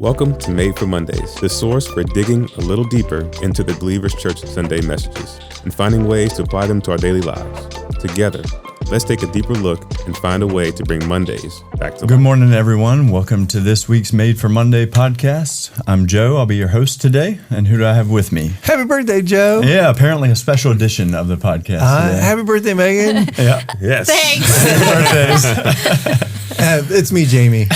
Welcome to Made for Mondays, the source for digging a little deeper into the Believers Church Sunday messages and finding ways to apply them to our daily lives. Together, let's take a deeper look and find a way to bring Mondays back to life. Good morning, everyone. Welcome to this week's Made for Monday podcast. I'm Joe. I'll be your host today. And who do I have with me? Happy birthday, Joe. Yeah, apparently a special edition of the podcast today. Happy birthday, Megan. Yeah. Yes. Thanks. Happy birthdays. It's me, Jamie.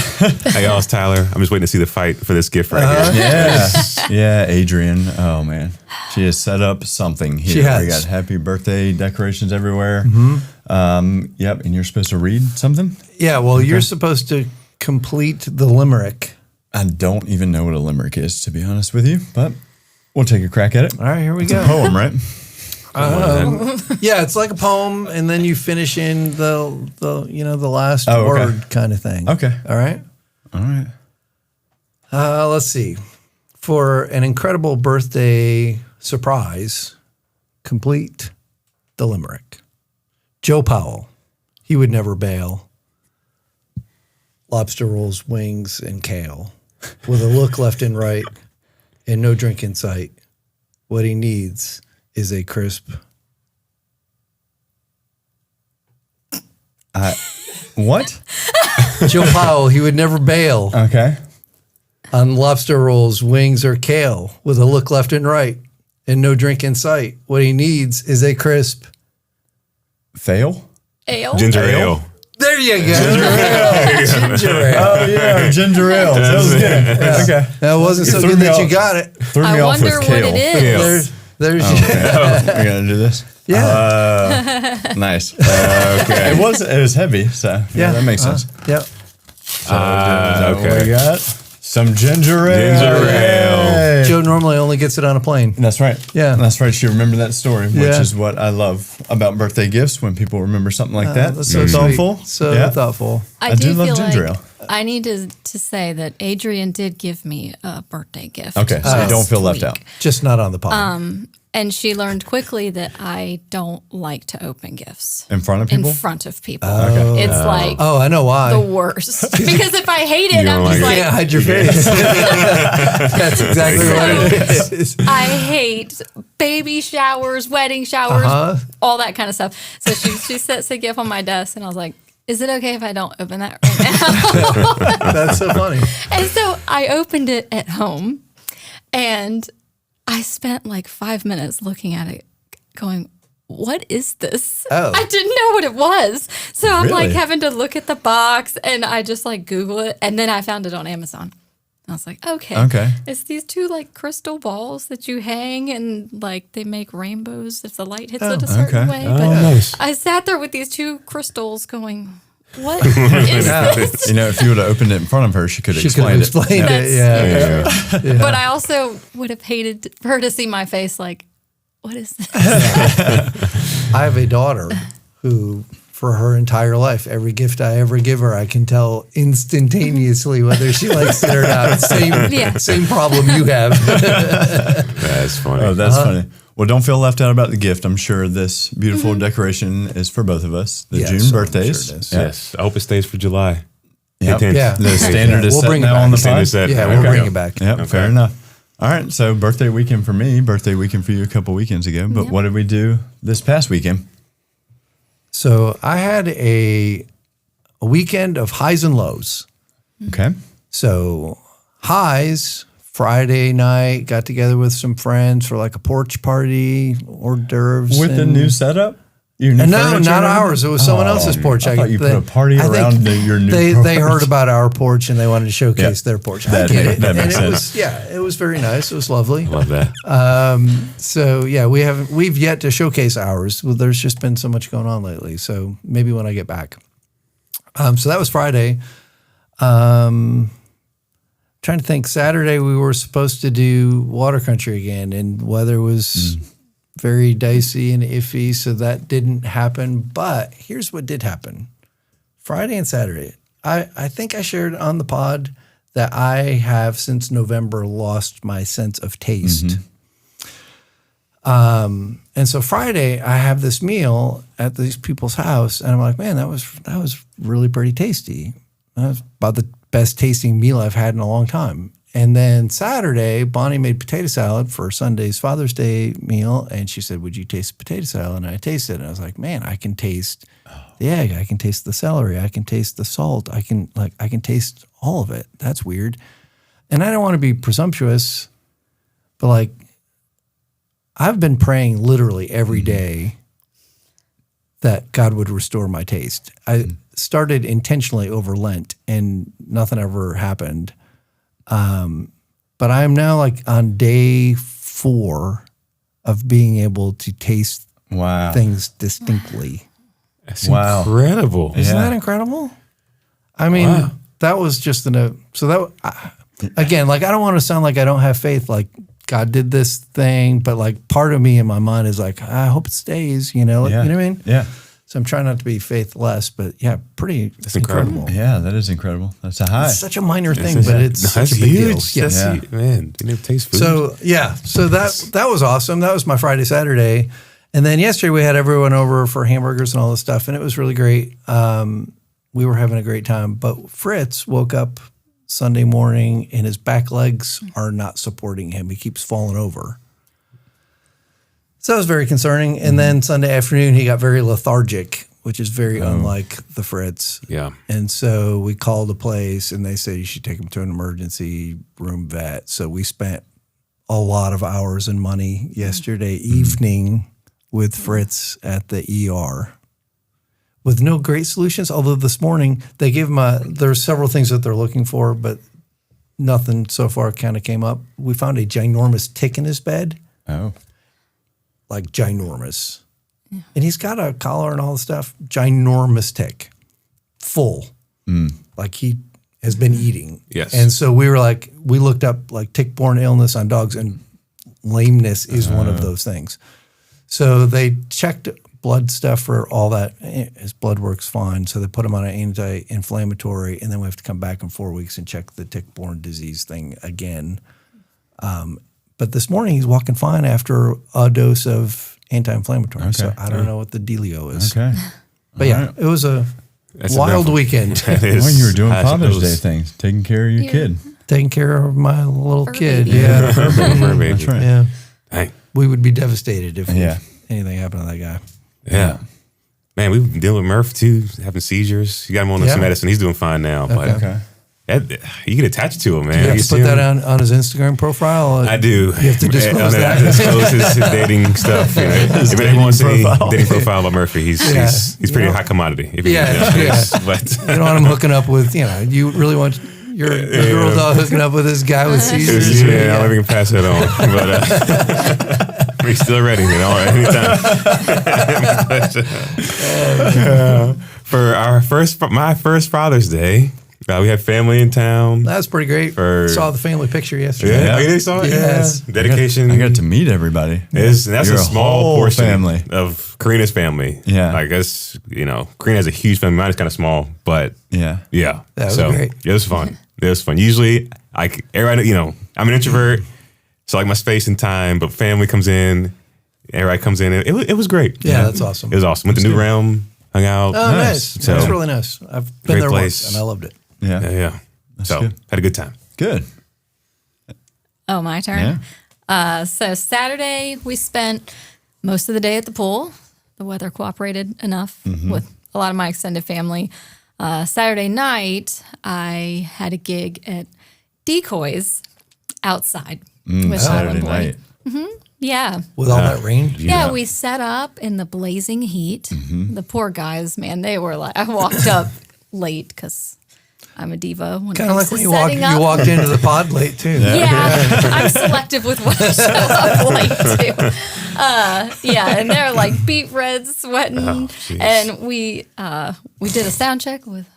Hey, y'all, it's Tyler. I'm just waiting to see the fight for this gift right here. Yeah, Adrian. Oh, man. She has set up something here. She has. We got happy birthday decorations everywhere. Yep, and you're supposed to read something? Yeah, well, you're supposed to complete the limerick. I don't even know what a limerick is, to be honest with you, but we'll take a crack at it. All right, here we It's a go. poem, right? Yeah, it's like a poem, and then you finish in the last Oh, okay. word kind of thing. Okay. All right. All right. Let's see. For an incredible birthday surprise, complete the limerick. Joe Powell, he would never bail. Lobster rolls, wings, and kale. With a look left and right and no drink in sight. What he needs is a crisp. What? Joe Powell, he would never bail Okay. on lobster rolls, wings, or kale. With a look left and right and no drink in sight. What he needs is a crisp. Fail? Ale. Ginger ale. There you go. Ginger ale. Oh, yeah, ginger ale. That was good. Yeah. Okay. That wasn't so threw good me that you off. got it. Threw me I off wonder with what kale. it is. There's Oh, we gotta do this? yeah. Nice. Okay. It was heavy, so yeah, that makes sense. Yep. So, is that what okay. we got? Some ginger ale. Ginger ale. Yay. Joe normally only gets it on a plane. That's right. Yeah. That's right. She remembered that story, which Yeah. is what I love about birthday gifts when people remember something like that. That's so thoughtful. sweet. So Yeah. thoughtful. I do love feel ginger like ale. I need to say that Adrian did give me a birthday gift. Okay, so you don't feel left out. Just not on the pod. And she learned quickly that I don't like to open gifts In front of in people? front of people. It's like Oh, I know why. the worst. Because if I hate it, I'm don't just like like, You can't hide your face. That's exactly what it is. I hate baby showers, wedding showers, all that kind of stuff. So she sets a gift on my desk, and I was like, is it okay if I don't open that right now? That's so funny. And so I opened it at home, and I spent like 5 minutes looking at it going, what is this? Oh. I didn't know what it was. So I'm like Really? having to look at the box, and I just like Google it, and then I found it on Amazon. I was like, okay. It's these two like crystal balls that you hang, and like they make rainbows if the light hits it a certain way. But nice. I sat there with these two crystals going, what is this? You know, if you would have opened it in front of her, she could have She could explained have explained it. it. Yeah. But I also would have hated for her to see my face like, what is this? I have a daughter who, for her entire life, every gift I ever give her, I can tell instantaneously whether she likes it or not. Same problem you have. That's funny. Oh, that's funny. Well, don't feel left out about the gift. I'm sure this beautiful decoration is for both of us. The Yes, June I'm birthdays. sure it is. Yeah. Yes. I hope it stays for July. Yep. 10th. Yeah. The standard is We'll set bring it now back. on the Standard pod. set. Yeah, Okay. we'll bring it back. Yep, Okay. fair enough. All right, so birthday weekend for me, birthday weekend for you a couple weekends ago. But what did we do this past weekend? So I had a weekend of highs and lows. Okay. So highs, Friday night, got together with some friends for like a porch party, hors d'oeuvres. With the and- new setup? Your new No, furniture not and ours. It was someone else's porch. I thought you put a party I think around your new They porch. heard about our porch and they wanted to showcase their porch. I That- get it. that And makes it sense. was, it was very nice. It was lovely. Love that. So yeah, we've yet to showcase ours. Well, there's just been so much going on lately. So maybe when I get back. So that was Friday. Trying to think. Saturday we were supposed to do water country again, and weather was very dicey and iffy, so that didn't happen. But here's what did happen: Friday and Saturday. I think I shared on the pod that I have since November lost my sense of taste. And so Friday I have this meal at these people's house, and I'm like, man, that was really pretty tasty. That was about the best tasting meal I've had in a long time. And then Saturday, Bonnie made potato salad for Sunday's Father's Day meal. And she said, would you taste potato salad? And I tasted it. And I was like, man, I can taste the egg. I can taste the celery. I can taste the salt. I can taste all of it. That's weird. And I don't want to be presumptuous, but like, I've been praying literally every day that God would restore my taste. I started intentionally over Lent and nothing ever happened. But I am now like on day 4 of being able to taste things distinctly. That's incredible. Isn't that incredible? I mean, that was just again, like, I don't want to sound like I don't have faith. Like, God did this thing, but like part of me in my mind is like, I hope it stays, you know? Yeah. You know what I mean? Yeah. So I'm trying not to be faithless, but yeah, that's incredible. Yeah, that is incredible. That's a high. It's such a minor thing, but it's such a big huge deal. Yeah. Man, you never taste food. So that was awesome. That was my Friday, Saturday. And then yesterday we had everyone over for hamburgers and all this stuff, and it was really great. We were having a great time, but Fritz woke up Sunday morning and his back legs are not supporting him. He keeps falling over. So that was very concerning. And then Sunday afternoon, he got very lethargic, which is very unlike the Fritz. Yeah. And so we called a place and they said you should take him to an emergency room vet. So we spent a lot of hours and money yesterday evening with Fritz at the ER with no great solutions. Although this morning they gave him there's several things that they're looking for, but nothing so far kind of came up. We found a ginormous tick in his bed. Oh. Like ginormous. Yeah. And he's got a collar and all the stuff. Ginormous tick. Full. Like he has been eating. Yes. And so we looked up like tick-borne illness on dogs, and lameness is one of those things. So they checked blood stuff for all that. His blood works fine. So they put him on an anti-inflammatory, and then we have to come back in 4 weeks and check the tick-borne disease thing again. But this morning he's walking fine after a dose of anti-inflammatory. Okay. So I don't know what the dealio is. Okay. But it was a wild weekend. Well, you were doing Father's Day things, taking care of your kid. Taking care of my little kid. Baby. Yeah. Fur baby. That's right. Yeah. Dang. We would be devastated if anything happened to that guy. Yeah. Man, we've been dealing with Murph too, having seizures. You got him on some medicine. He's doing fine now. Okay. But you get attached to him, man. Do you have to put that on his Instagram profile? I do. You have to disclose that. I disclose his dating stuff. You know. If anyone wants any dating profile about Murphy, he's pretty high commodity. But you don't want him hooking up with, you really want your girl dog hooking up with this guy with seizures. Yeah, I'll even pass it on. But we're still ready, anytime. For my first Father's Day, we had family in town. That was pretty great. Saw the family picture yesterday. Yeah, you saw it? Yes. Yeah. Dedication. I got to meet everybody. That's a small portion family of Karina's family. Yeah. I guess, Karina has a huge family. Mine is kind of small, but yeah. That was great. It was fun. It was fun. Usually, everybody, I'm an introvert, so like my space and time, but family comes in, everybody comes in. It was great. Yeah, that's awesome. It was awesome. Went to New Realm, hung out. Oh, nice. So, that's really nice. I've been there once, and I loved it. Yeah. So, good. Had a good time. Good. Oh, my turn? Yeah. So Saturday, we spent most of the day at the pool. The weather cooperated enough with a lot of my extended family. Saturday night, I had a gig at Decoys outside with Saturday Boy. night. Yeah. With all that rain? Yeah, we set up in the blazing heat. The poor guys, man, they were like, I walked up late because I'm a diva. Kind of like when you walked into the pod late too. Yeah, I'm selective with what I show up late to. And they're like beet red, sweating, and we did a sound check with,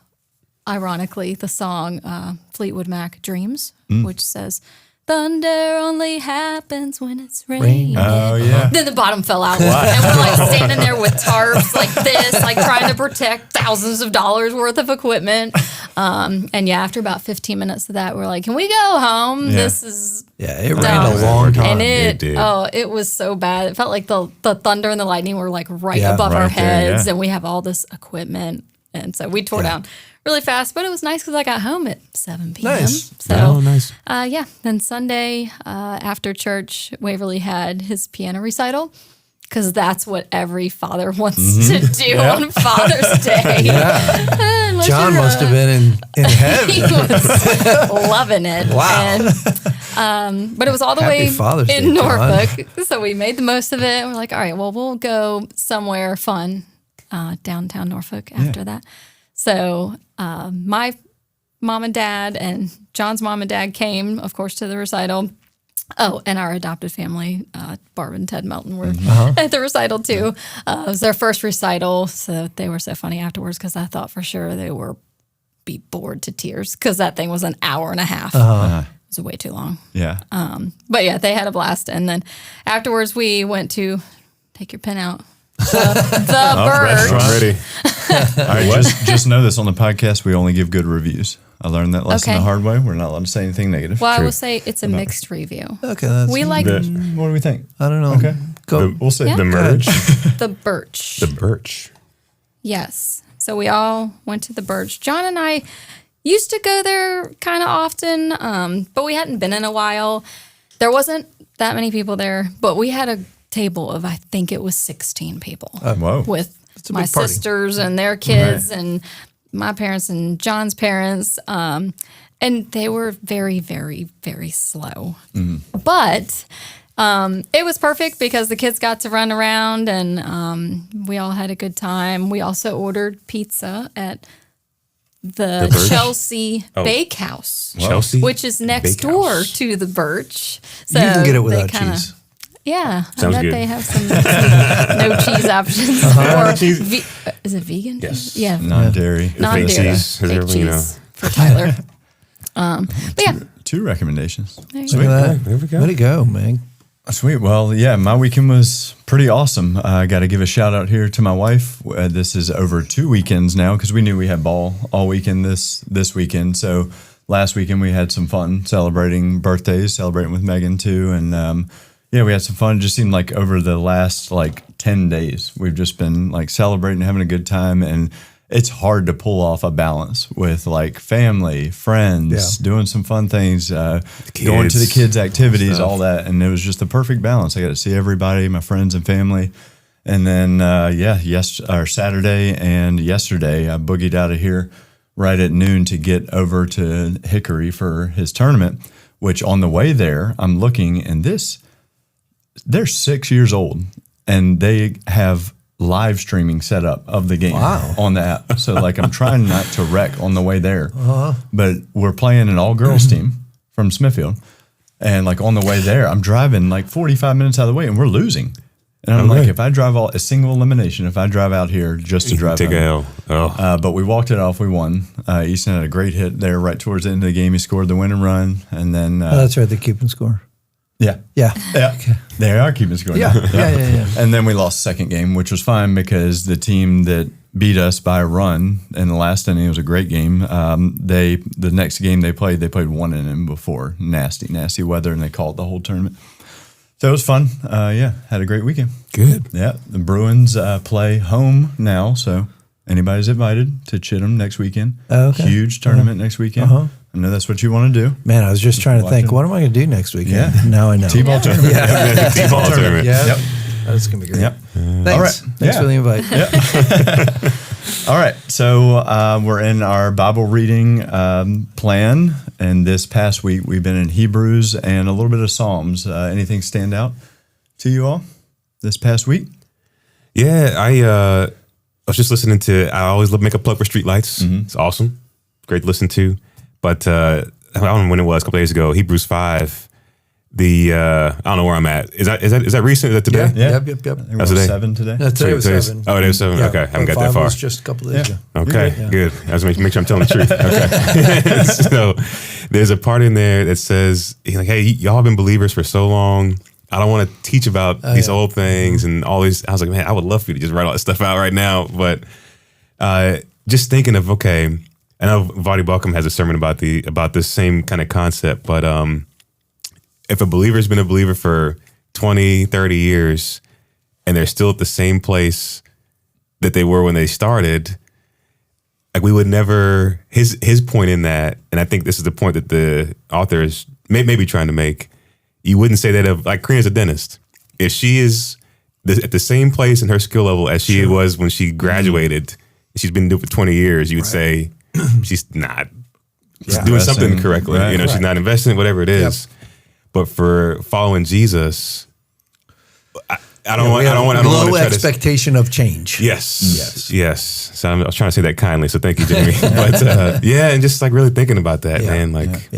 ironically, the song Fleetwood Mac "Dreams," which says, "Thunder only happens when it's raining." Oh, yeah. Then the bottom fell out. And we're like standing there with tarps like this, like trying to protect thousands of dollars worth of equipment. After about 15 minutes of that, we're like, can we go home? Yeah. This is it rained a long time. And it did. It was so bad. It felt like the thunder and the lightning were like right above our heads, and we have all this equipment. And so we tore down really fast, but it was nice because I got home at 7 p.m. Nice. So, nice. Then Sunday after church, Waverly had his piano recital because that's what every father wants to do on Father's Day. Yeah. John must have been in heaven. He was loving it. Wow. And, but it was all the Happy way Father's in Day, Norfolk. So we made the most of it. We're like, all right, well, we'll go somewhere fun downtown Norfolk after that. So my mom and dad and John's mom and dad came, of course, to the recital. Oh, and our adopted family, Barb and Ted Melton, were at the recital too. It was their first recital, so they were so funny afterwards because I thought for sure they were be bored to tears because that thing was an hour and a half. It was way too long. Yeah. But yeah, they had a blast. And then afterwards we went to, take your pen out, the Bird. I'm ready. All right, just know this on the podcast, we only give good reviews. I learned that lesson the hard way. We're not allowed to say anything negative. Well, I will say it's a mixed review. Okay, that's We like What do we think? I don't know. Okay. Go. We'll see. Yeah. The merge. the Birch. The birch. Yes. So we all went to the Birch. John and I used to go there kind of often, but we hadn't been in a while. There wasn't that many people there, but we had a table of, I think it was 16 people. Whoa. With a my big party. sisters and their kids and my parents and John's parents. And they were very, very, very slow. But it was perfect because the kids got to run around and we all had a good time. We also ordered pizza at the Birch? Chelsea Bakehouse, Chelsea? which is next Bakehouse. door to the Birch. So You can get it they without kinda- cheese. Yeah, Sounds I bet good. they have some no cheese options. Or is it vegan? Yes. Yeah, Non-dairy. non-dairy. Fake cheese, Fake everything, you know. cheese for Tyler. But yeah, 2 recommendations. there you Look go. at that. There we go. Way to go, man. Sweet. Well, yeah, my weekend was pretty awesome. I got to give a shout out here to my wife. This is over 2 weekends now because we knew we had ball all weekend this weekend. So last weekend we had some fun celebrating birthdays, celebrating with Megan too. And yeah, we had some fun. It just seemed like over the last 10 days, we've just been celebrating, having a good time. And it's hard to pull off a balance with family, friends, doing some fun things, going to the kids' activities, all that. And it was just the perfect balance. I got to see everybody, my friends and family. And then, Saturday and yesterday, I boogied out of here right at noon to get over to Hickory for his tournament, which on the way there, I'm looking and they're 6 years old and they have live streaming set up of the game on the app. So I'm trying not to wreck on the way there, but we're playing an all girls team from Smithfield. And on the way there, I'm driving 45 minutes out of the way and we're losing. And I'm if I drive a single elimination, if I drive out here just to drive Take a L. Oh. But we walked it off. We won. Easton had a great hit there right towards the end of the game. He scored the winning run. And then, That's right. They keep and score. yeah. Yeah. They are keeping score. Yeah. Yeah. And then we lost the second game, which was fine because the team that beat us by a run in the last inning, it was a great game. The next game they played one inning before nasty weather, and they called the whole tournament. So it was fun. Had a great weekend. Good. Yeah, the Bruins play home now, so anybody's invited to Chittum next weekend. Okay. Huge tournament next weekend. I know that's what you want to do. Man, I was just trying to think, what am I going to do next weekend? Yeah. Now I know. T-ball tournament. T-ball tournament. Yeah. Yep. That's going to be great. Yep. Thanks. All right. Thanks for the invite. All right, so we're in our Bible reading plan, and this past week we've been in Hebrews and a little bit of Psalms. Anything stand out to you all this past week? Yeah, I was just listening to, I always make a plug for Streetlights. It's awesome. Great to listen to. But I don't know when it was, a couple days ago, Hebrews 5. I don't know where I'm at. Is that recent? Is that today? Yeah. Yep. We're That's today? 7 today. No, today was Today's- 7. Oh, it is 7? Okay, I haven't got that 5 far. was just a couple days ago. Okay, good. I was make sure I'm telling the truth. Okay. So there's a part in there that says, hey, y'all have been believers for so long. I don't want to teach about these old things and all these. I was like, man, I would love for you to just write all this stuff out right now. But just thinking of, okay, I know Vadi Balcom has a sermon about this same kind of concept, but if a believer's been a believer for 20, 30 years and they're still at the same place that they were when they started, like we would never, his point in that, and I think this is the point that the author is maybe trying to make, you wouldn't say that of, like Karina's a dentist. If she is at the same place in her skill level as she was when she graduated, she's been doing it for 20 years, you would say she's not doing something correctly. Right. You know, she's not investing, whatever it is. But for following Jesus, I don't want to low expectation of change. Yes. So I was trying to say that kindly. So thank you, Jamie. But and just like really thinking about that, man. Like,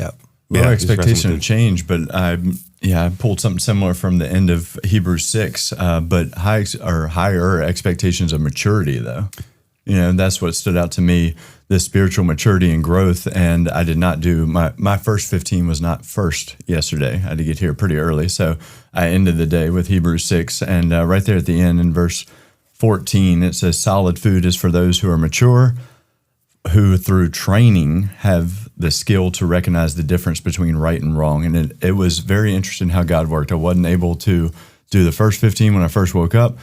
low expectation of change. But I pulled something similar from the end of Hebrews 6. But higher expectations of maturity, though. You know, that's what stood out to me, this spiritual maturity and growth. And I did not do, my first 15 was not first yesterday. I had to get here pretty early. So I ended the day with Hebrews 6. And right there at the end in verse 14, it says, solid food is for those who are mature, who through training have the skill to recognize the difference between right and wrong. And it was very interesting how God worked. I wasn't able to do the first 15 when I first woke up.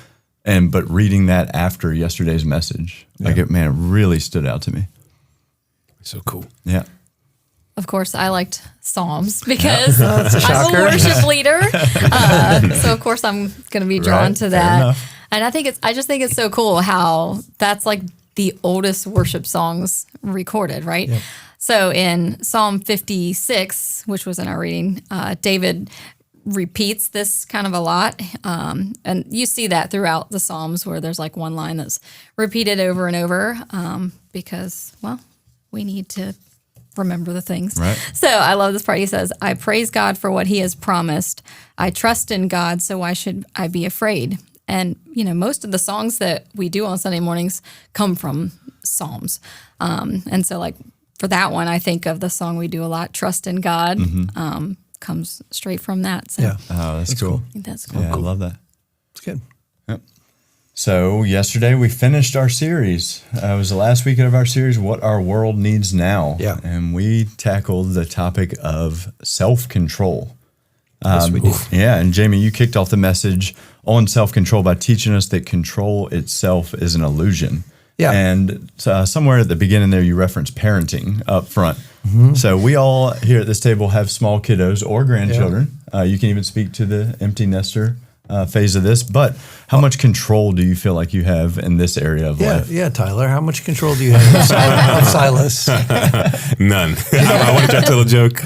But reading that after yesterday's message, it really stood out to me. So cool. Yeah. Of course, I liked Psalms because I'm a worship leader. So of course I'm going to be drawn to that. And I just think it's so cool how that's like the oldest worship songs recorded, right? Yep. So in Psalm 56, which was in our reading, David repeats this kind of a lot. And you see that throughout the Psalms where there's like one line that's repeated over and over because, well, we need to remember the things. Right. So I love this part. He says, I praise God for what he has promised. I trust in God, so why should I be afraid? And, you know, most of the songs that we do on Sunday mornings come from Psalms. And so like for that one, I think of the song we do a lot, Trust in God. Comes straight from that. So Oh, that's cool. I think that's cool. Yeah, I love that. It's good. Yep. So yesterday we finished our series. It was the last weekend of our series, What Our World Needs Now. Yeah. And we tackled the topic of self-control. Yes, we did. Yeah, and Jamie, you kicked off the message on self-control by teaching us that control itself is an illusion. Yeah. And somewhere at the beginning there, you referenced parenting up front. So we all here at this table have small kiddos or grandchildren. You can even speak to the empty nester phase of this. But how much control do you feel like you have in this area of life? Yeah, Tyler. How much control do you have of Silas? None. I want to try to tell a joke.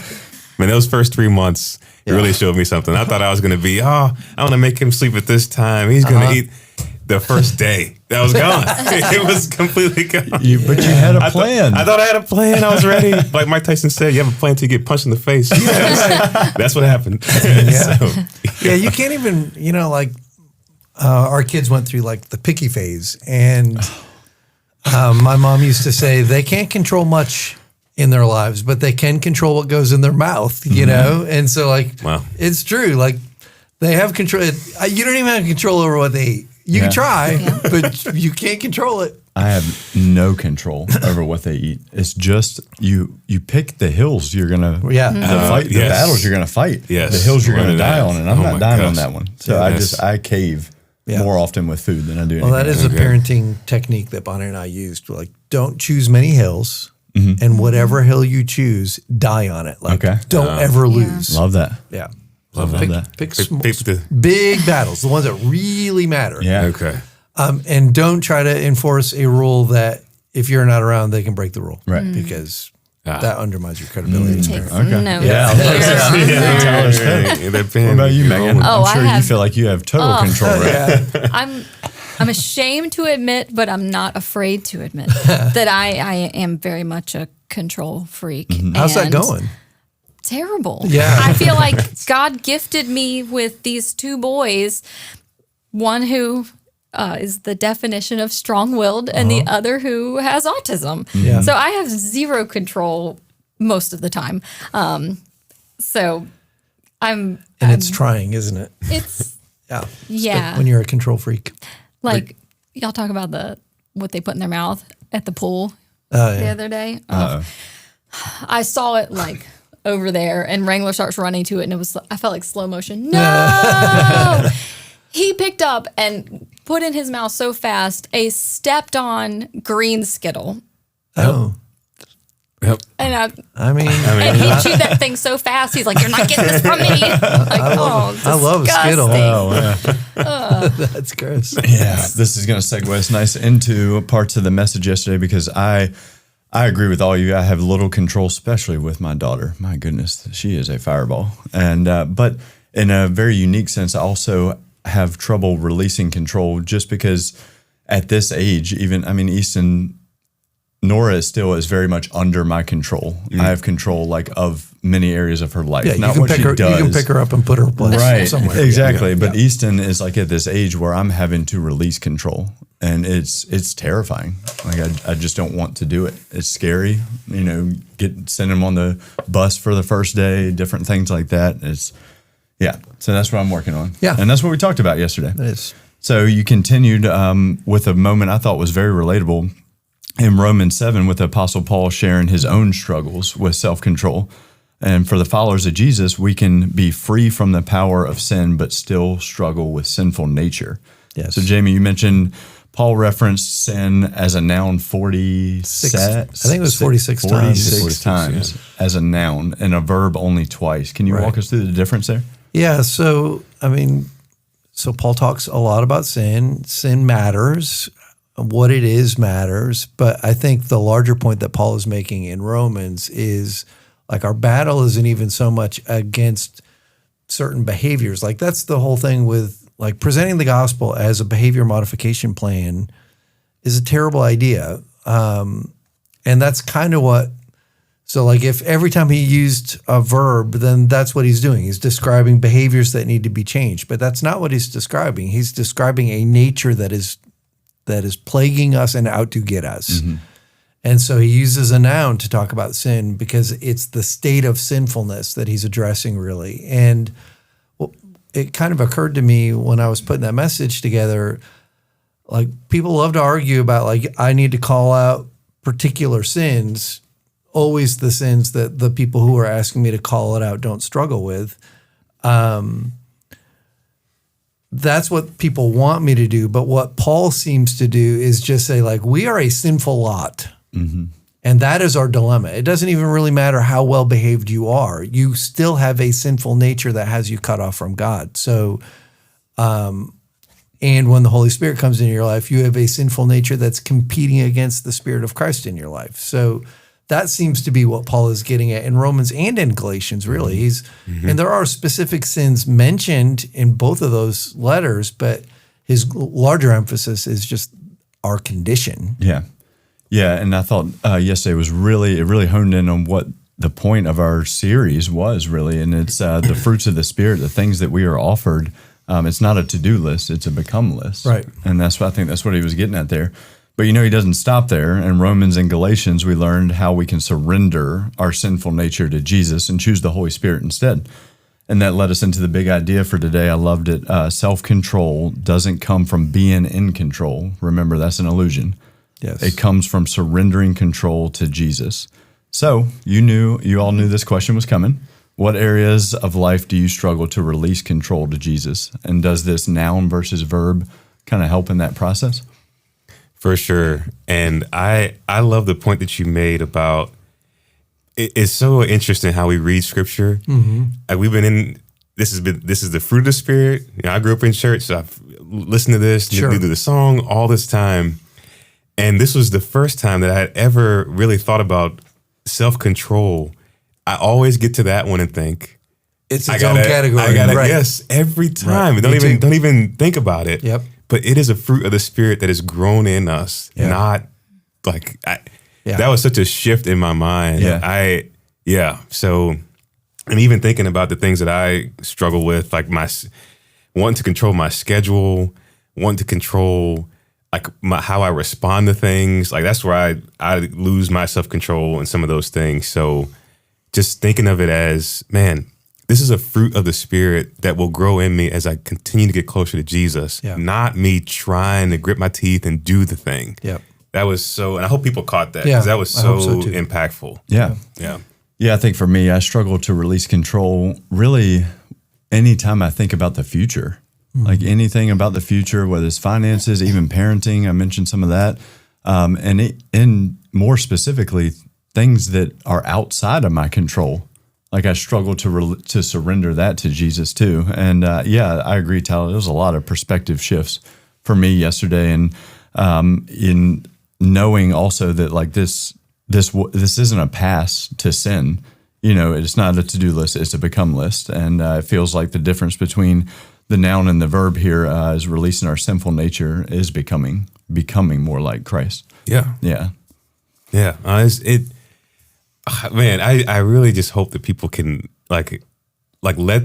Man, those first 3 months, it really showed me something. I thought I was going to be, I want to make him sleep at this time. He's going to eat. The first day, that was gone. It was completely gone. But you had a plan. I thought I had a plan. I was ready. Like Mike Tyson said, you have a plan till you get punched in the face. That's what happened. You can't even, our kids went through like the picky phase. And my mom used to say they can't control much in their lives, but they can control what goes in their mouth, you know? And so it's true. Like they have control. You don't even have control over what they eat. You can try, but you can't control it. I have no control over what they eat. It's just you pick the hills you're going to fight, the battles you're going to fight, the hills you're going to die on, and I'm not dying on that one. So I cave more often with food than I do anything. Well, that is a parenting technique that Bonnie and I used. Like, don't choose many hills, and whatever hill you choose, die on it. Like, don't ever lose. Love that. Yeah. Love that. Pick big battles, the ones that really matter. Yeah. Okay. And don't try to enforce a rule that if you're not around, they can break the rule. Right. Because that undermines your credibility. Take some notes. What about you, Megan? I'm sure you feel like you have total control, right? I'm ashamed to admit, but I'm not afraid to admit that I am very much a control freak. How's that going? Terrible. Yeah. I feel like God gifted me with these two boys, one who is the definition of strong-willed and the other who has autism. Yeah. So I have zero control most of the time. So I'm... And it's trying, isn't it? It's... Yeah. When you're a control freak. Like, y'all talk about what they put in their mouth at the pool The other day. I saw it like... over there, and Wrangler starts running to it, and I felt like slow motion. No! He picked up and put in his mouth so fast a stepped on green Skittle Oh. Yep. And I mean, and he chewed that thing so fast. He's like, "You're not getting this from me." Like, I love Skittle. Oh, That's gross. yeah. This is going to segue us nice into parts of the message yesterday because I agree with all you. I have little control, especially with my daughter. My goodness, she is a fireball. And but in a very unique sense, I also have trouble releasing control just because at this age, Easton, Nora is very much under my control. I have control of many areas of her life. Yeah, not what she does. You can pick her up and put her place somewhere. Exactly. But Easton is at this age where I'm having to release control, and it's terrifying. I just don't want to do it. It's scary. Send him on the bus for the first day, different things like that. So that's what I'm working on. Yeah, and that's what we talked about yesterday. It is. So you continued with a moment I thought was very relatable in Romans 7 with the Apostle Paul sharing his own struggles with self-control. And for the followers of Jesus, we can be free from the power of sin, but still struggle with sinful nature. Yes. So Jamie, you mentioned Paul referenced sin as a noun 46 times as a noun and a verb only twice. Can you walk us through the difference there? Yeah. So Paul talks a lot about sin. Sin matters. What it is matters. But I think the larger point that Paul is making in Romans is our battle isn't even so much against certain behaviors. That's the whole thing with presenting the gospel as a behavior modification plan is a terrible idea. And that's kind of what, if every time he used a verb, then that's what he's doing. He's describing behaviors that need to be changed, but that's not what he's describing. He's describing a nature that is plaguing us and out to get us. Mm-hmm. And so he uses a noun to talk about sin because it's the state of sinfulness that he's addressing really. And it kind of occurred to me when I was putting that message together, people love to argue about I need to call out particular sins, always the sins that the people who are asking me to call it out don't struggle with. That's what people want me to do. But what Paul seems to do is just say we are a sinful lot. Mm-hmm. And that is our dilemma. It doesn't even really matter how well behaved you are. You still have a sinful nature that has you cut off from God. So, and when the Holy Spirit comes into your life, you have a sinful nature that's competing against the Spirit of Christ in your life. So that seems to be what Paul is getting at in Romans and in Galatians, really. And there are specific sins mentioned in both of those letters, but his larger emphasis is just our condition. Yeah. Yeah, and I thought yesterday was really honed in on what the point of our series was really, and it's the fruits of the Spirit, the things that we are offered. It's not a to-do list, it's a become list. Right. And I think that's what he was getting at there. But he doesn't stop there. In Romans and Galatians, we learned how we can surrender our sinful nature to Jesus and choose the Holy Spirit instead. And that led us into the big idea for today. I loved it. Self-control doesn't come from being in control. Remember, that's an illusion. Yes. It comes from surrendering control to Jesus. So you all knew this question was coming. What areas of life do you struggle to release control to Jesus? And does this noun versus verb kind of help in that process? For sure. And I love the point that you made about it's so interesting how we read scripture. Mm-hmm. We've been in this is the fruit of the Spirit. I grew up in church, so I've listened to this, do the song all this time. And this was the first time that I had ever really thought about self-control. I always get to that one and think it's its own category. Yes, every time. Right. Don't even think about it. Yep. But it is a fruit of the Spirit that is grown in us. Yep. Not that was such a shift in my mind. So I'm even thinking about the things that I struggle with, wanting to control my schedule, wanting to control how I respond to things. That's where I lose my self-control in some of those things. So just thinking of it as, man, this is a fruit of the Spirit that will grow in me as I continue to get closer to Jesus, not me trying to grip my teeth and do the thing. Yep. That was so, and I hope people caught that because that was so impactful. Yeah. Yeah. Yeah, I think for me, I struggle to release control really anytime I think about the future. Mm-hmm. Anything about the future, whether it's finances, even parenting, I mentioned some of that. and more specifically, things that are outside of my control. Like I struggle to surrender that to Jesus too. And I agree, Tyler. There was a lot of perspective shifts for me yesterday, and in knowing also that like this isn't a pass to sin. It's not a to-do list; it's a become list, and it feels like the difference between the noun and the verb here is releasing our sinful nature is becoming more like Christ. Yeah. Yeah. Man, I really just hope that people can like let.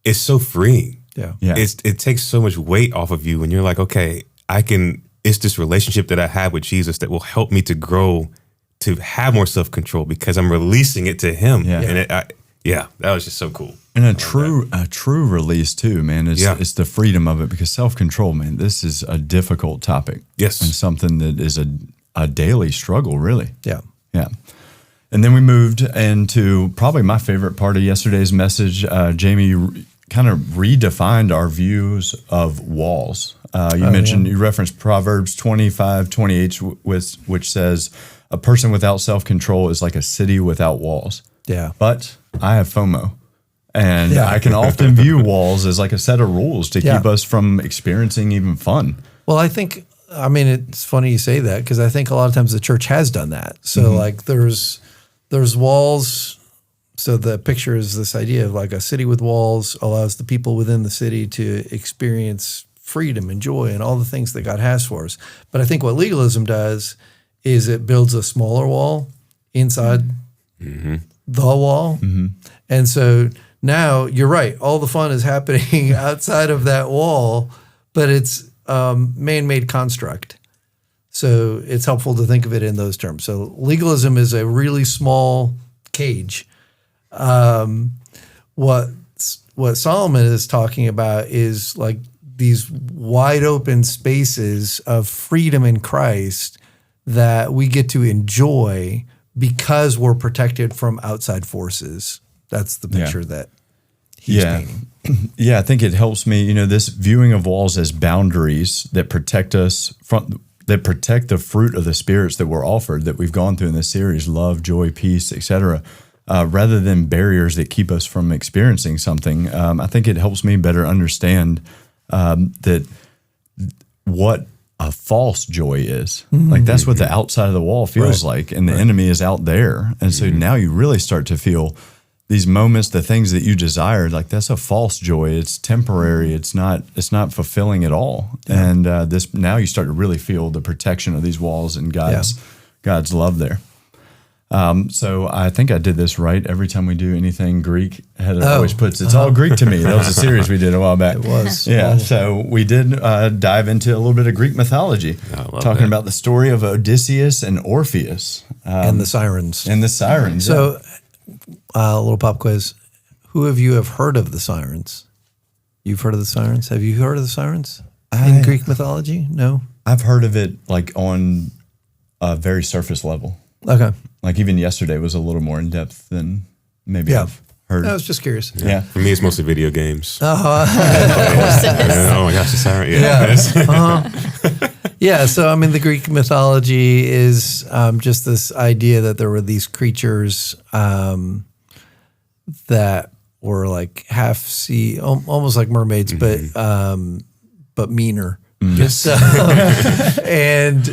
It's so freeing. Yeah. It takes so much weight off of you when you're like, okay, I can. It's this relationship that I have with Jesus that will help me to grow, to have more self-control because I'm releasing it to Him. Yeah. And that was just so cool. And a true release too, man. It's the freedom of it, because self-control, man, this is a difficult topic. Yes. And something that is a daily struggle, really. Yeah. Yeah. And then we moved into probably my favorite part of yesterday's message. Jamie kind of redefined our views of walls. You referenced Proverbs 25:28, which says, a person without self-control is like a city without walls. Yeah. But I have FOMO. And I can often view walls as like a set of rules to keep us from experiencing even fun. Well, it's funny you say that, because I think a lot of times the church has done that. So like there's walls. So the picture is this idea of like a city with walls allows the people within the city to experience freedom and joy and all the things that God has for us. But I think what legalism does is it builds a smaller wall inside the wall. Mm-hmm. And so now you're right. All the fun is happening outside of that wall, but it's man-made construct. So it's helpful to think of it in those terms. So legalism is a really small cage. What Solomon is talking about is like these wide open spaces of freedom in Christ that we get to enjoy because we're protected from outside forces. That's the picture that he's painting. Yeah, I think it helps me, this viewing of walls as boundaries that protect us that protect the fruit of the spirits that we're offered, that we've gone through in this series, love, joy, peace, etc., rather than barriers that keep us from experiencing something. I think it helps me better understand that what a false joy is. Like that's what the outside of the wall feels like, and the enemy is out there. And so now you really start to feel these moments, the things that you desired, like that's a false joy. It's temporary. It's not fulfilling at all. Yeah. And now you start to really feel the protection of these walls and God's love there. So I think I did this right. Every time we do anything Greek, Heather always puts, it's all Greek to me. That was a series we did a while back. It was. Yeah. So we did dive into a little bit of Greek mythology, talking about the story of Odysseus and Orpheus. And the sirens. So a little pop quiz. Who of you have heard of the sirens? You've heard of the sirens? Have you heard of the sirens in Greek mythology? No? I've heard of it like on a very surface level. Okay. Like even yesterday was a little more in depth than maybe I've heard. I was just curious. Yeah. For me, it's mostly video games. Of course it is. Oh my gosh, the siren. Yeah. Yeah, so the Greek mythology is just this idea that there were these creatures that were like half sea, almost like mermaids, but meaner. Yes. And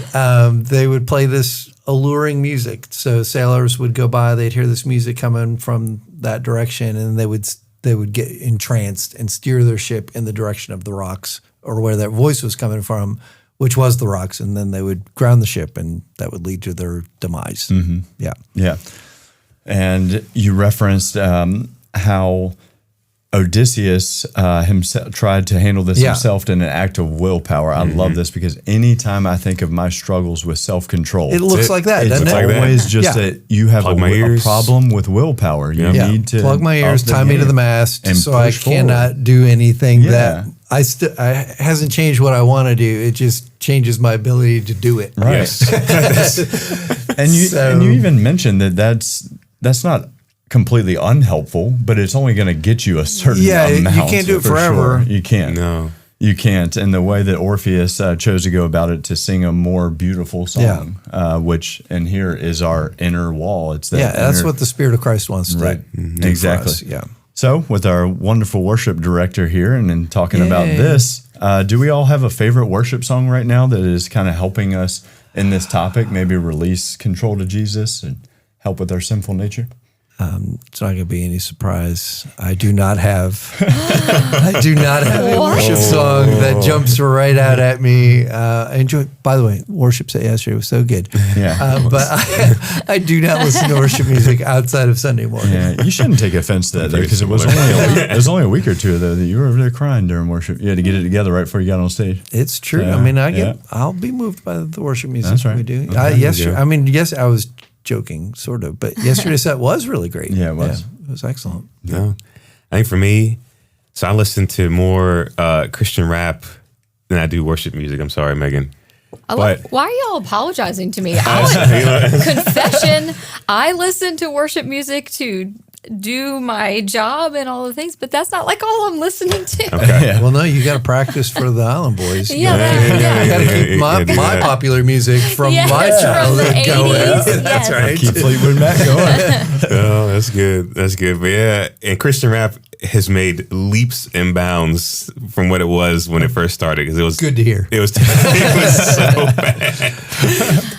they would play this alluring music. So sailors would go by, they'd hear this music coming from that direction, and they would get entranced and steer their ship in the direction of the rocks or where that voice was coming from, which was the rocks, and then they would ground the ship, and that would lead to their demise. Mm-hmm. Yeah. Yeah. And you referenced how Odysseus himself tried to handle this himself in an act of willpower. I love this because anytime I think of my struggles with self-control, it looks like that, doesn't it? It's always just that you have a problem with willpower. You need to plug my ears, tie me to the mast, so I cannot do anything that I hasn't changed what I want to do. It just changes my ability to do it. Right. And you even mentioned that's not completely unhelpful, but it's only going to get you a certain amount. You can't do it forever. Sure. You can't. No. You can't. And the way that Orpheus chose to go about it to sing a more beautiful song, which, and here is our inner wall. It's that that's what the Spirit of Christ wants to do exactly. for us. Yeah. So with our wonderful worship director here and in talking about this, do we all have a favorite worship song right now that is kind of helping us in this topic, maybe release control to Jesus and help with our sinful nature? It's not going to be any surprise. I do not have a worship song that jumps right out at me. I enjoy. By the way, worship set yesterday was so good. Yeah, but I do not listen to worship music outside of Sunday morning. Yeah, you shouldn't take offense to that though, because it was only a week or two though that you were over there crying during worship. You had to get it together right before you got on stage. It's true. So, I mean, I'll be moved by the worship music That's right. we do. Okay. Yes, I was joking, sort of, but yesterday's set was really great. Yeah, it was. It was excellent. No, I think for me, so I listen to more Christian rap than I do worship music. I'm sorry, Megan. Why are y'all apologizing to me? Confession. I listen to worship music to do my job and all the things, but that's not like all I'm listening to. Okay. Yeah. Well, no, you got to practice for the Island Boys. Yeah, You got to keep my popular music from my childhood going. That's right. Keep Fleetwood Mac going. Oh, that's good. That's good. But yeah, and Christian rap has made leaps and bounds from what it was when it first started. Because it was good to hear. It was so bad.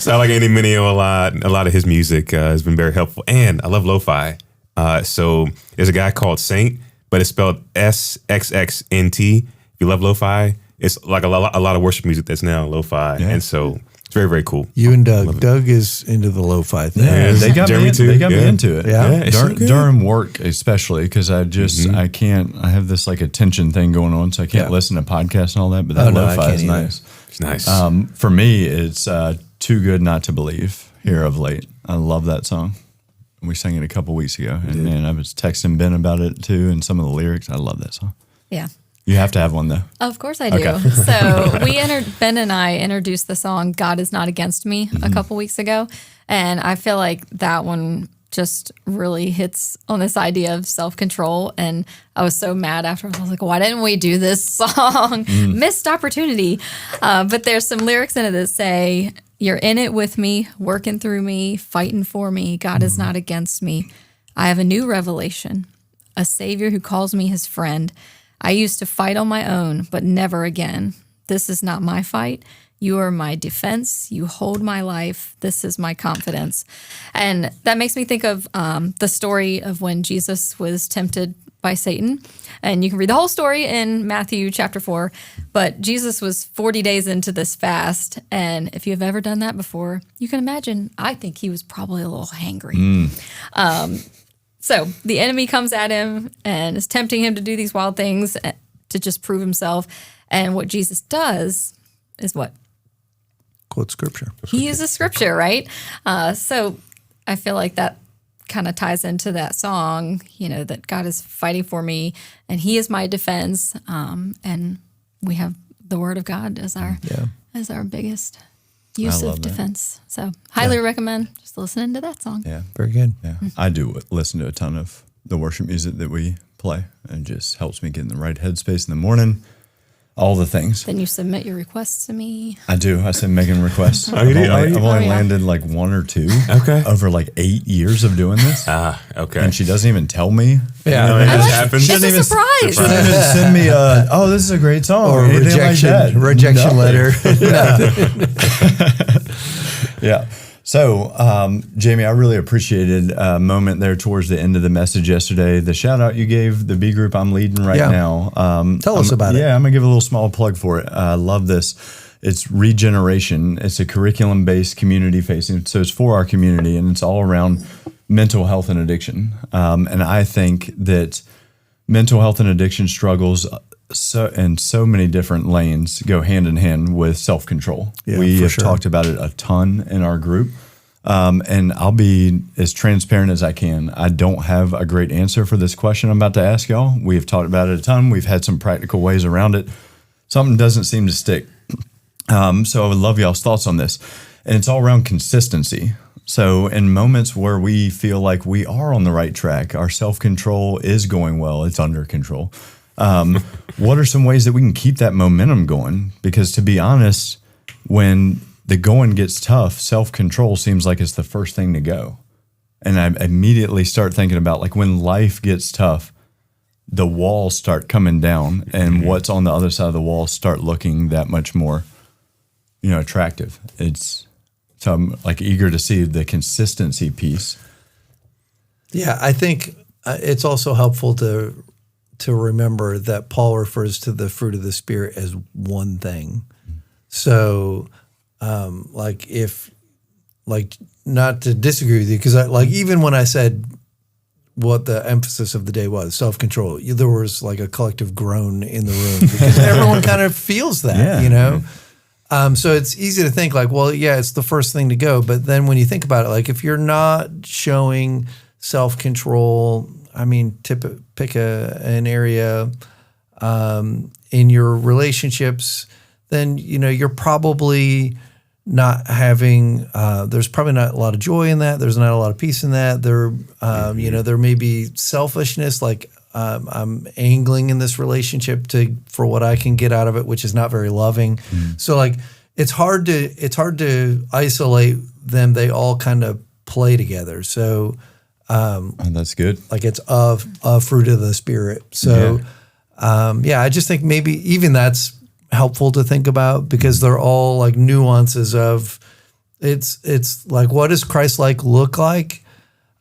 So I like Andy Mineo a lot. A lot of his music has been very helpful, and I love lo-fi. So there's a guy called Saint, but it's spelled SXXNT. If you love lo-fi, it's like a lot of worship music that's now lo-fi, and so it's very, very cool. You and Doug. Doug is into the lo-fi thing. Yeah, they got Jeremy me. too. They got me into it. Yeah. During work, especially because I can't. I have this like attention thing going on, so I can't listen to podcasts and all that. But that lo-fi is nice. It's nice. For me, it's "Too Good Not to Believe" here of late. I love that song. We sang it a couple weeks ago, and man, I was texting Ben about it too, and some of the lyrics. I love that song. Yeah. You have to have one though. Of course I do. Okay. So Ben and I introduced the song "God Is Not Against Me" a couple weeks ago, and I feel like that one just really hits on this idea of self-control. And I was so mad after. I was like, why didn't we do this song? Missed opportunity. But there's some lyrics in it that say, "You're in it with me, working through me, fighting for me. God is not against me. I have a new revelation, a Savior who calls me his friend. I used to fight on my own, but never again. This is not my fight. You are my defense. You hold my life. This is my confidence." And that makes me think of the story of when Jesus was tempted by Satan. And you can read the whole story in Matthew chapter 4. But Jesus was 40 days into this fast. And if you've ever done that before, you can imagine, I think he was probably a little hangry. So the enemy comes at him and is tempting him to do these wild things to just prove himself. And what Jesus does is what? Quote scripture. He uses scripture, right? So I feel like that kind of ties into that song, that God is fighting for me and he is my defense. And we have the word of God as our biggest use of defense. So highly recommend just listening to that song. Yeah. Very good. Yeah. I do listen to a ton of the worship music that we play, and it just helps me get in the right headspace in the morning. All the things. Then you submit your requests to me. I do. I send Megan requests. Oh, you do? I've only landed like one or two. Okay. Over like 8 years of doing this. Okay. And she doesn't even tell me. Yeah. It just happens. It's a surprise. She doesn't even send me this is a great song. Or a rejection letter. Yeah. So, Jamie, I really appreciated a moment there towards the end of the message yesterday. The shout out you gave the B group I'm leading right now. Tell us about it. Yeah, I'm going to give a little small plug for it. I love this. It's Regeneration. It's a curriculum-based, community-facing. So it's for our community, and it's all around mental health and addiction. And I think that mental health and addiction struggles so many different lanes go hand in hand with self-control. We have talked about it a ton in our group. And I'll be as transparent as I can. I don't have a great answer for this question I'm about to ask y'all. We have talked about it a ton. We've had some practical ways around it. Something doesn't seem to stick. So I would love y'all's thoughts on this. And it's all around consistency. So in moments where we feel like we are on the right track, our self-control is going well, it's under control. What are some ways that we can keep that momentum going? Because to be honest, when the going gets tough, self-control seems like it's the first thing to go. And I immediately start thinking about like when life gets tough, the walls start coming down and what's on the other side of the wall start looking that much more, attractive. So I'm like eager to see the consistency piece. Yeah, I think it's also helpful to remember that Paul refers to the fruit of the Spirit as one thing. So, not to disagree with you, because even when I said what the emphasis of the day was, self-control, there was like a collective groan in the room because everyone kind of feels that, So it's easy to think like, well, yeah, it's the first thing to go. But then when you think about it, like if you're not showing self-control, pick an area in your relationships, then, you're probably not having, there's probably not a lot of joy in that. There's not a lot of peace in that. There may be selfishness, like I'm angling in this relationship for what I can get out of it, which is not very loving. So like, it's hard to isolate them. They all kind of play together. So, that's good. Like it's a fruit of the Spirit. So, I just think maybe even that's helpful to think about because they're all like nuances of it's like, what does Christ-like look like?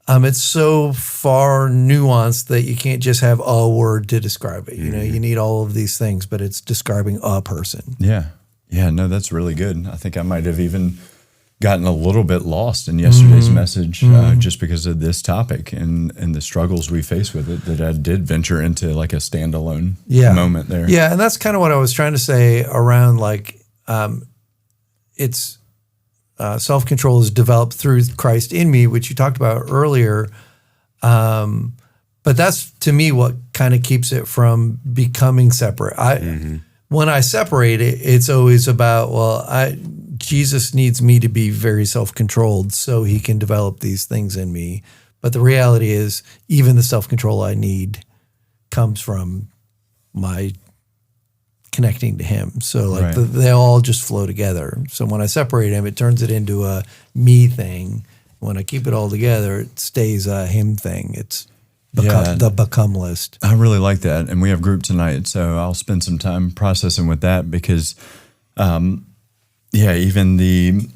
It's so far nuanced that you can't just have a word to describe it. You need all of these things, but it's describing a person. Yeah. Yeah. No, that's really good. I think I might have even gotten a little bit lost in yesterday's message just because of this topic and the struggles we face with it, that I did venture into like a standalone moment there. Yeah, and that's kind of what I was trying to say around like it's self-control is developed through Christ in me, which you talked about earlier. But that's, to me, what kind of keeps it from becoming separate. When I separate it, it's always about, Jesus needs me to be very self-controlled so he can develop these things in me. But the reality is, even the self-control I need comes from my connecting to him. So like they all just flow together. So when I separate him, it turns it into a me thing. When I keep it all together, it stays a him thing. It's the become list. I really like that. And we have group tonight, so I'll spend some time processing with that because even the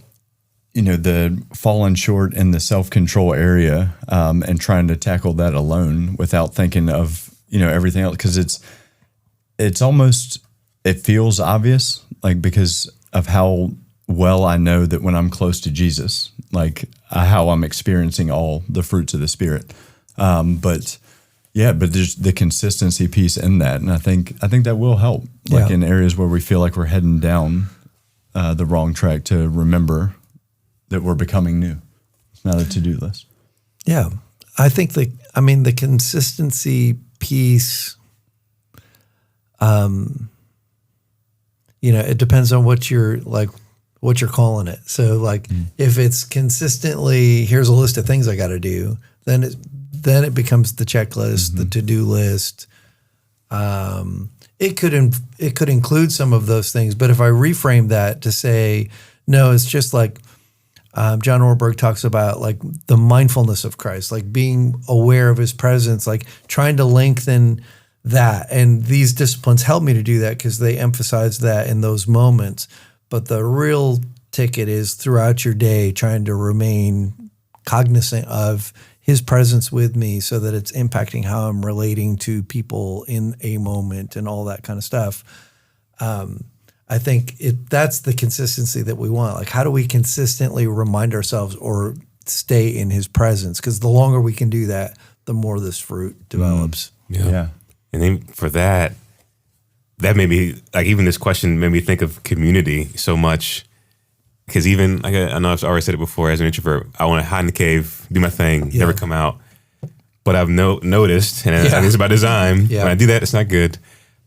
falling short in the self-control area and trying to tackle that alone without thinking of, everything else. Because it's almost, it feels obvious, like because of how well I know that when I'm close to Jesus, like how I'm experiencing all the fruits of the Spirit. But there's the consistency piece in that. And I think that will help, like in areas where we feel like we're heading down the wrong track, to remember that we're becoming new. It's not a to-do list. Yeah. I think the consistency piece, it depends on what you're calling it. So like if it's consistently, here's a list of things I got to do, then it becomes the checklist, the to-do list. It could include some of those things, but if I reframe that to say, no, it's just like John Ortberg talks about, like the mindfulness of Christ, like being aware of his presence, like trying to lengthen that. And these disciplines help me to do that because they emphasize that in those moments. But the real ticket is throughout your day trying to remain cognizant of his presence with me so that it's impacting how I'm relating to people in a moment and all that kind of stuff. I think that's the consistency that we want. Like, how do we consistently remind ourselves or stay in his presence? Because the longer we can do that, the more this fruit develops. Yeah. And then for that made me, like, even this question made me think of community so much. Because even, like, I know I've already said it before, as an introvert, I want to hide in the cave, do my thing, never come out. But I've noticed, and I think it's by design, when I do that, it's not good.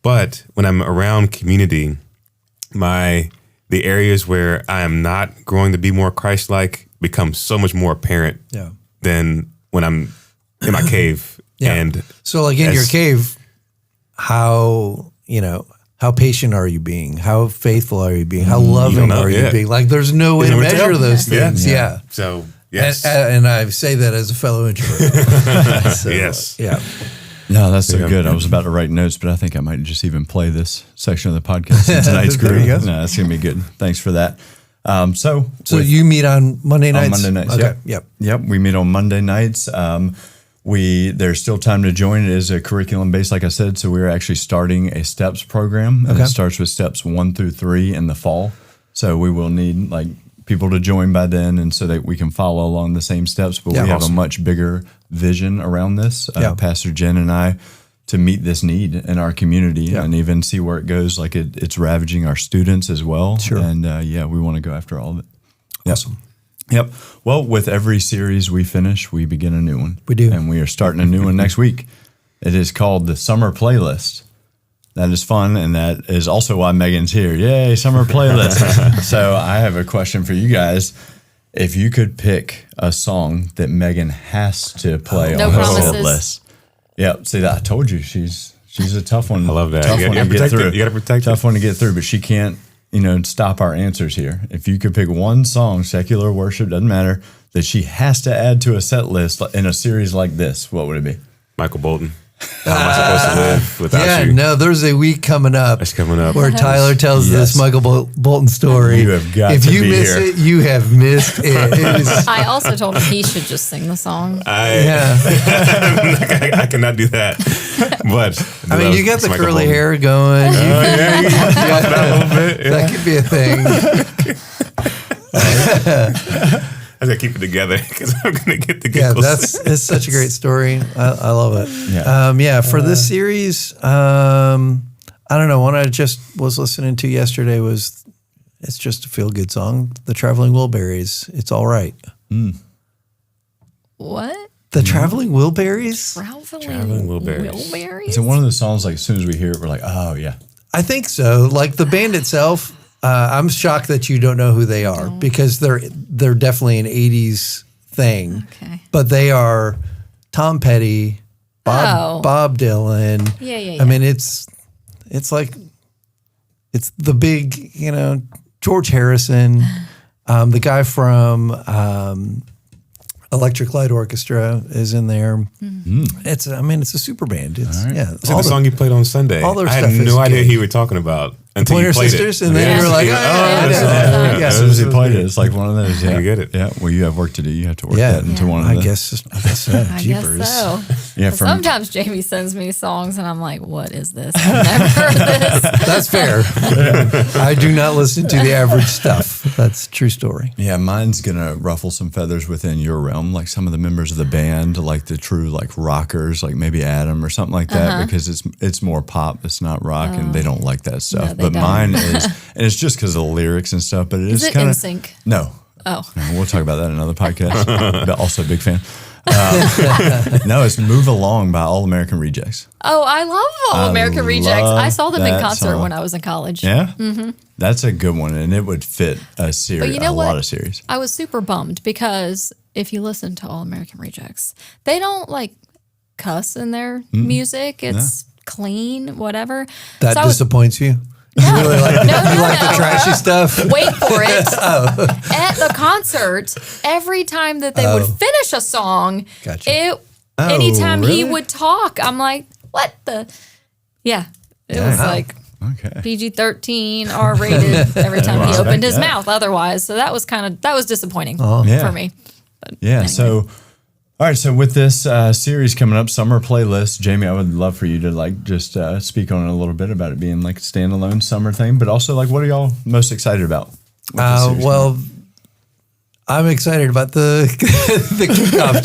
But when I'm around community, the areas where I am not growing to be more Christ-like become so much more apparent than when I'm in my cave. And so, like, in your cave, how patient are you being? How faithful are you being? How loving are you being? Like, there's no way to measure those things. Yeah. So, yes. And I say that as a fellow introvert. So, yes. Yeah. No, that's so good. I was about to write notes, but I think I might just even play this section of the podcast in tonight's group. You go. No, that's going to be good. Thanks for that. So you meet on Monday nights? On Monday nights, Okay. Yep. We meet on Monday nights. There's still time to join. It is a curriculum based, like I said. So we're actually starting a STEPS program, and it starts with steps 1 through 3 in the fall. So we will need people to join by then, and so that we can follow along the same steps. But we have a much bigger vision around this. Pastor Jen and I, to meet this need in our community and even see where it goes. Like it's ravaging our students as well. Sure. And we want to go after all of it. Awesome. Yep. Well, with every series we finish, we begin a new one. We do. And we are starting a new one next week. It is called the Summer Playlist. That is fun, and that is also why Megan's here. Yay, Summer Playlist. So I have a question for you guys. If you could pick a song that Megan has to play on her set list. Yeah, see that I told you she's a tough one. I love that. Tough You one gotta to get through. you gotta protect Tough one to get through, but she can't, stop our answers here. If you could pick one song, secular worship, doesn't matter, that she has to add to a set list in a series like this, what would it be? Michael Bolton. How am I supposed to live without you? No, there's a week coming up. It's coming up. Where Tyler tells this Michael Bolton story. You have got if to you be miss here. it, you have missed it. It is, I also told him he should just sing the song. I cannot do that. But I mean, you got the Michael curly Bolton. hair going. You can pop it out a little bit. Yeah. That could be a thing. I gotta keep it together because I'm gonna get the Yeah, giggles. it's such a great story. I love it. Yeah. For this series, I don't know. One I just was listening to yesterday it's just a feel good song. The Traveling Wilburys. It's all right. What? The Traveling Wilburys. Traveling Wilburys. Wilburys? Is it one of those songs as soon as we hear it, we're like, oh yeah. I think so. Like the band itself, I'm shocked that you don't know who they are because they're definitely an 80s thing. Okay. But they are Tom Petty, Bob Dylan. Yeah. I mean, it's like it's the big, George Harrison, the guy from Electric Light Orchestra is in there. Mm-hmm. It's a super band. It's All right. yeah. Is that the song you played on Sunday? all their I stuff had is no idea good. who you were talking about until you Pointer played Sisters, it. and then you were like, As yeah. soon as he played it, it's like one of those. Yeah. You get it. Yeah. Well, you have work to do. You have to work Yeah. that into one of I the. guess so. I Jeepers. guess so. Yeah. From Sometimes Jamie sends me songs and I'm like, what is this? I've never heard this. That's fair. I do not listen to the average stuff. That's a true story. Yeah, mine's gonna ruffle some feathers within your realm, like some of the members of the band, like the true rockers, like maybe Adam or something like that, because it's more pop, it's not rock, and they don't like that stuff. No, they but don't. mine is, and it's just because of the lyrics and stuff. But Is is it kind of NSYNC? no. Oh. No, we'll talk about that in another podcast. But also a big fan. No, it's "Move Along" by All American Rejects. Oh, I love All American Rejects. I saw them in that concert song. when I was in college. Yeah, that's a good one, and it would fit a series, But you know a what? lot of series. I was super bummed because if you listen to All American Rejects, they don't cuss in their music. It's clean, whatever. That So I was- disappoints you? You really like the trashy stuff? Wait for it. At the concert, every time that they would finish a song, Gotcha. anytime he really? would talk, I'm like, what the? Yeah. It was like Okay. PG-13, R-rated every time he opened his mouth otherwise. So that was disappointing Yeah. for me. But Yeah. anyway. So, all right. So with this series coming up, summer playlist, Jamie, I would love for you to just speak on it a little bit about it being like a standalone summer thing, but also what are y'all most excited about? with this series? Well, I'm excited about the kickoff.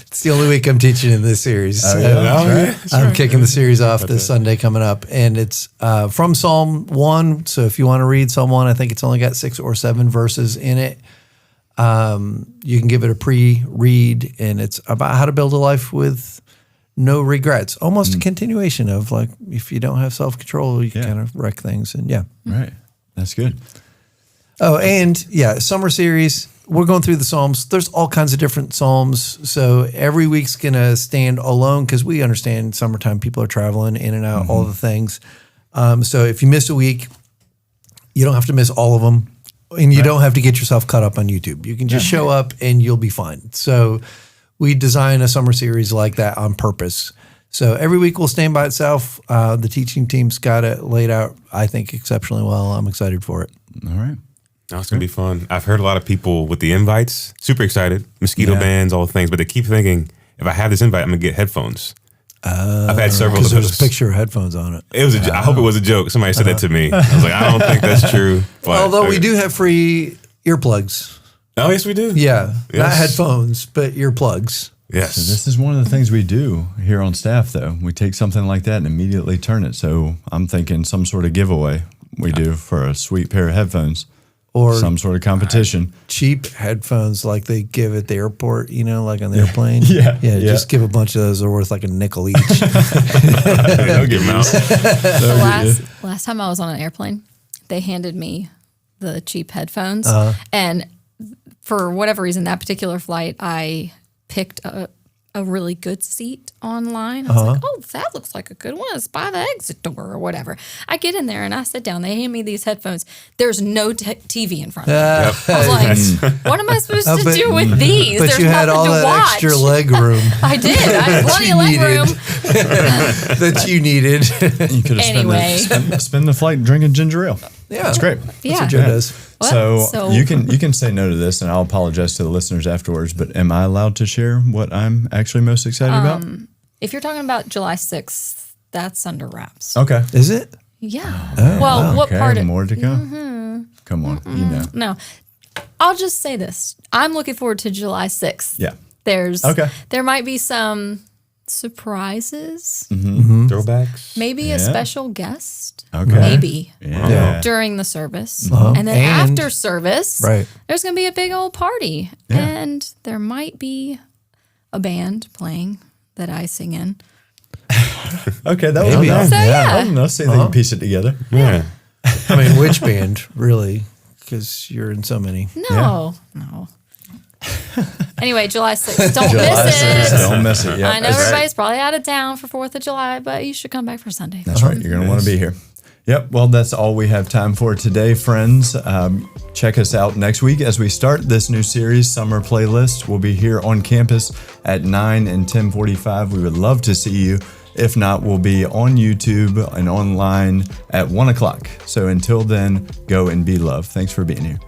It's the only week I'm teaching in this series. So I'm kicking the series off this Sunday coming up, and it's from Psalm 1. So if you want to read Psalm 1, I think it's only got 6 or 7 verses in it. You can give it a pre-read, and it's about how to build a life with no regrets. Almost a continuation of if you don't have self-control, you can kind of wreck things. And Right. That's good. Oh, and summer series. we're going through the Psalms. There's all kinds of different Psalms. So every week's going to stand alone because we understand summertime people are traveling in and out, all the things. So if you miss a week, you don't have to miss all of them. And you don't have to get yourself caught up on YouTube. You can just show up and you'll be fine. So we design a summer series like that on purpose. So every week will stand by itself. The teaching team's got it laid out, I think, exceptionally well. I'm excited for it. All right. Oh, it's going to be fun. I've heard a lot of people with the invites, super excited, mosquito bans, all the things, but they keep thinking, if I have this invite, I'm going to get headphones. I've had several of Because those. there's a picture of headphones on it. It was. I hope it was a joke. Somebody said that to me. I was like, I don't think that's true. But, Although we do have free earplugs. Oh, yes, we do. Yeah. Yes. Not headphones, but earplugs. Yes. So this is one of the things we do here on staff, though. We take something like that and immediately turn it. So I'm thinking some sort of giveaway we do for a sweet pair of headphones. Or some sort of competition. Cheap headphones like they give at the airport, like on the airplane. Yeah. Just give a bunch of those. They're worth like $0.05 each. Don't give them out. Last time I was on an airplane, they handed me the cheap headphones. And for whatever reason, that particular flight, I picked a really good seat online. I was like, oh, that looks like a good one. It's by the exit door or whatever. I get in there and I sit down. They hand me these headphones. There's no TV in front of me. I was like, what am I supposed to do with these? But There's you had nothing all to that watch. extra leg room I did. I had plenty of leg room. that you needed. You could have Anyway. spent the flight drinking ginger ale. Yeah. That's great. That's what Joe does. So you can say no to this, and I'll apologize to the listeners afterwards. But am I allowed to share what I'm actually most excited about? If you're talking about July 6th, that's under wraps. Okay. Is it? Yeah. Well, what Okay, part of more to come? Come on, you know. No. I'll just say this. I'm looking forward to July 6th. Yeah. There might be some surprises. Throwbacks. Maybe a special guest. Okay. Maybe. Yeah. During the service. And then after service, there's going to be a big old party. Yeah. And there might be a band playing that I sing in. Okay, that would be nice. So, yeah. I don't know. See if they can piece it together. Yeah. I mean, which band, really? Because you're in so many. No. Anyway, July 6th. Don't miss it. Don't miss it. Yeah, I know everybody's probably out of town for 4th of July, but you should come back for Sunday. That's right. You're going to want to be here. Yep. Well, that's all we have time for today, friends. Check us out next week as we start this new series, Summer Playlist. We'll be here on campus at 9 and 10:45. We would love to see you. If not, we'll be on YouTube and online at 1 o'clock. So until then, go and be loved. Thanks for being here.